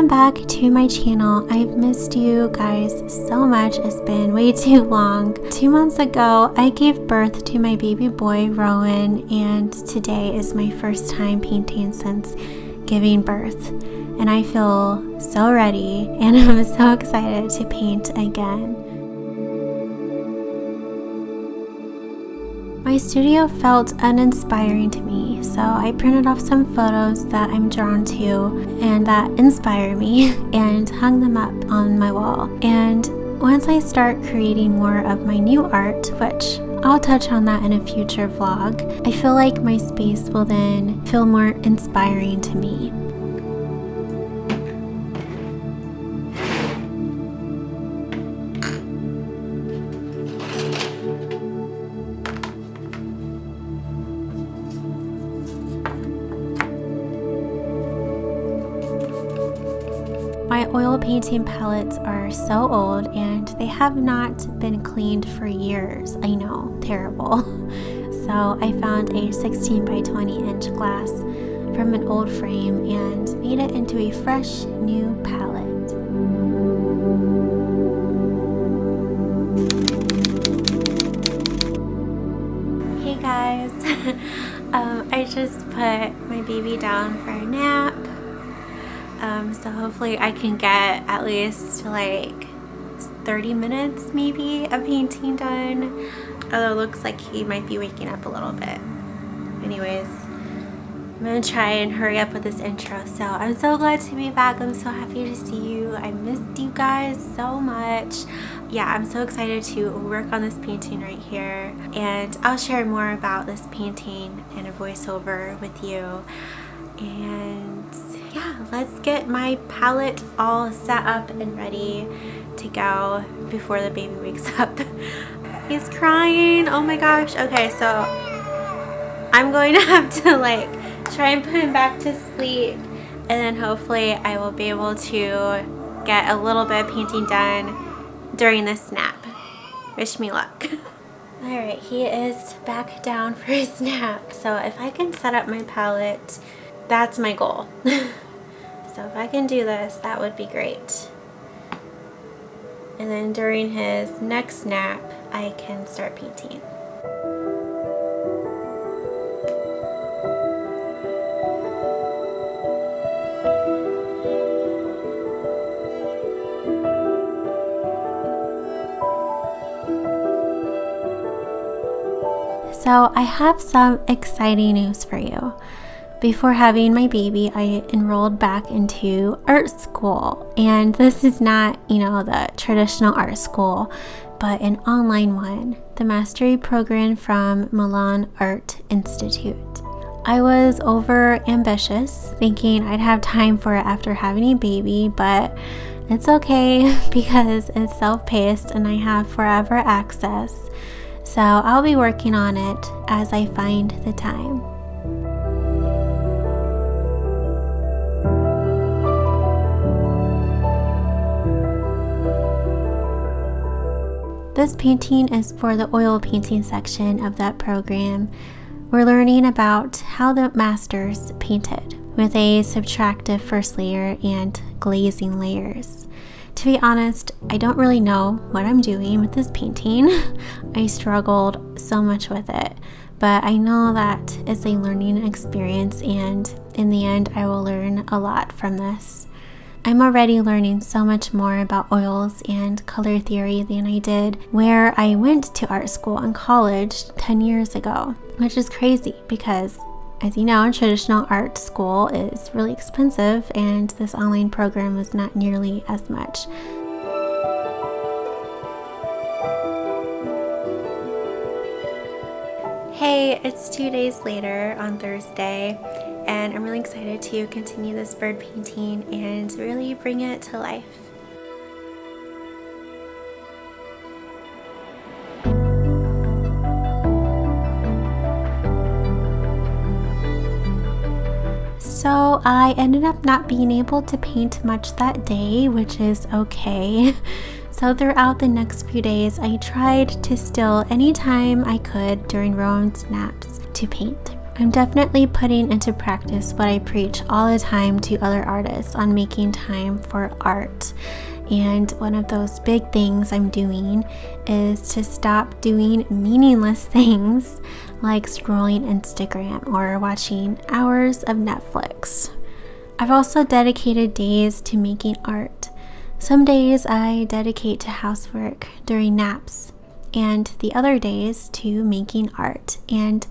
Welcome back to my channel. I've missed you guys so much. It's been way too long. 2 months ago, I gave birth to my baby boy, Rowan, and today is my first time painting since giving birth. And I feel so ready and I'm so excited to paint again. My studio felt uninspiring to me, so I printed off some photos that I'm drawn to and that inspire me and hung them up on my wall. And once I start creating more of my new art, which I'll touch on that in a future vlog, I feel like my space will then feel more inspiring to me. My oil painting palettes are so old and they have not been cleaned for years. I know, terrible. So I found a 16 by 20 inch glass from an old frame and made it into a fresh new palette. Hey guys, I just put my baby down for a nap. So hopefully I can get at least like 30 minutes maybe of painting done. Although it looks like he might be waking up a little bit. Anyways, I'm gonna try and hurry up with this intro. So I'm so glad to be back. I'm so happy to see you. I missed you guys so much. Yeah, I'm so excited to work on this painting right here. And I'll share more about this painting in a voiceover with you. And yeah, let's get my palette all set up and ready to go before the baby wakes up. He's crying, oh my gosh. Okay, so I'm going to have to like try and put him back to sleep, and then hopefully I will be able to get a little bit of painting done during this nap. Wish me luck. Alright, he is back down for his nap. So if I can set up my palette, that's my goal. So if I can do this, that would be great. And then during his next nap, I can start painting. So I have some exciting news for you. Before having my baby, I enrolled back into art school, and this is not, the traditional art school, but an online one, the mastery program from Lyon Art Institute. I was over ambitious, thinking I'd have time for it after having a baby, but it's okay because it's self-paced and I have forever access. So I'll be working on it as I find the time. This painting is for the oil painting section of that program. We're learning about how the masters painted with a subtractive first layer and glazing layers. To be honest, I don't really know what I'm doing with this painting. I struggled so much with it, but I know that it's a learning experience, and in the end I will learn a lot from this. I'm already learning so much more about oils and color theory than I did where I went to art school in college 10 years ago, which is crazy because, as you know, traditional art school is really expensive and this online program is not nearly as much. Hey, it's 2 days later on Thursday, and I'm really excited to continue this bird painting and really bring it to life. So I ended up not being able to paint much that day, which is okay. So throughout the next few days, I tried to still anytime I could during Rowan's naps to paint. I'm definitely putting into practice what I preach all the time to other artists on making time for art. And one of those big things I'm doing is to stop doing meaningless things like scrolling Instagram or watching hours of Netflix. I've also dedicated days to making art. Some days I dedicate to housework during naps, and the other days to making art. And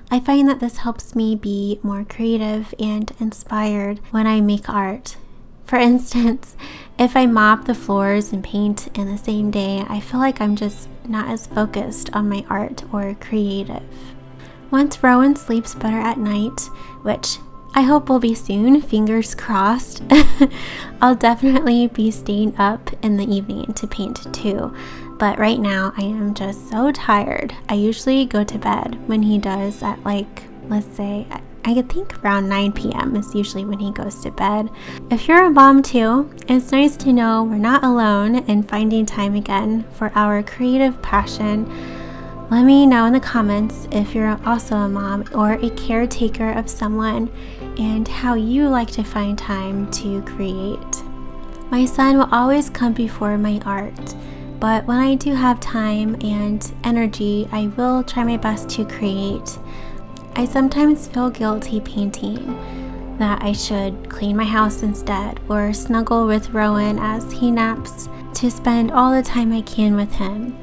I find that this helps me be more creative and inspired when I make art. For instance, if I mop the floors and paint in the same day, I feel like I'm just not as focused on my art or creative. Once Rowan sleeps better at night, which I hope will be soon, fingers crossed, I'll definitely be staying up in the evening to paint too. But right now I am just so tired. I usually go to bed when he does at let's say, I could think around 9 p.m. is usually when he goes to bed. If you're a mom too, it's nice to know we're not alone in finding time again for our creative passion. Let me know in the comments if you're also a mom or a caretaker of someone and how you like to find time to create. My son will always come before my art, but when I do have time and energy, I will try my best to create. I sometimes feel guilty painting, that I should clean my house instead or snuggle with Rowan as he naps to spend all the time I can with him.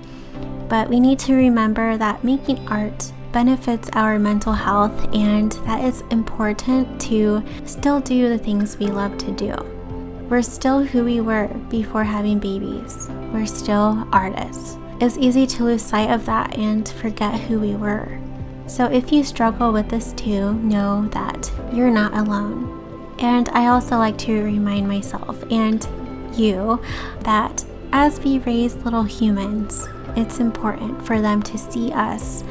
But we need to remember that making art benefits our mental health and that it's important to still do the things we love to do. We're still who we were before having babies. We're still artists. It's easy to lose sight of that and forget who we were. So if you struggle with this too, know that you're not alone. And I also like to remind myself and you that as we raise little humans, it's important for them to see us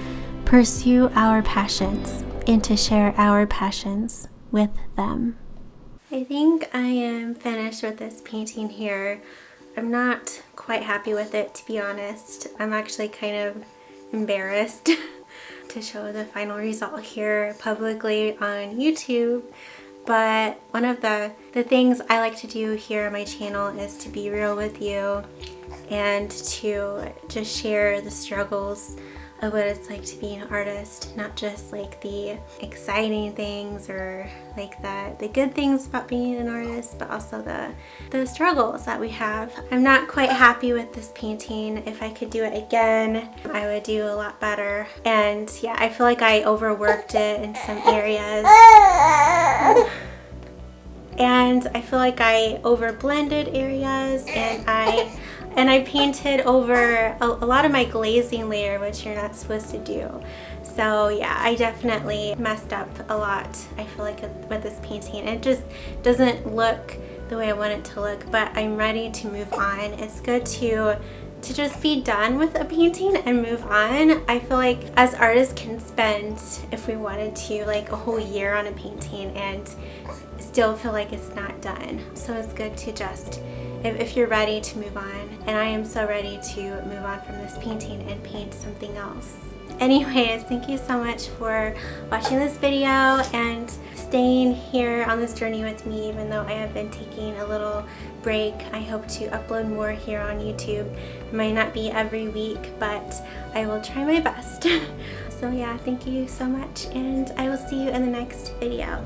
pursue our passions and to share our passions with them. I think I am finished with this painting here. I'm not quite happy with it, to be honest. I'm actually kind of embarrassed to show the final result here publicly on YouTube. But one of the things I like to do here on my channel is to be real with you and to just share the struggles of what it's like to be an artist, not just like the exciting things or like the good things about being an artist, but also the struggles that we have. I'm not quite happy with this painting. If I could do it again, I would do a lot better. And yeah, I feel like I overworked it in some areas. And I feel like I overblended areas, and I painted over a lot of my glazing layer, which you're not supposed to do. So yeah, I definitely messed up a lot, I feel like, with this painting. It just doesn't look the way I want it to look, but I'm ready to move on. It's good to just be done with a painting and move on. I feel like as artists can spend, if we wanted to, like a whole year on a painting and still feel like it's not done. So it's good to just, if you're ready to move on, and I am so ready to move on from this painting and paint something else. Anyways, thank you so much for watching this video and staying here on this journey with me, even though I have been taking a little break. I hope to upload more here on YouTube. It might not be every week, but I will try my best. So yeah, thank you so much, and I will see you in the next video.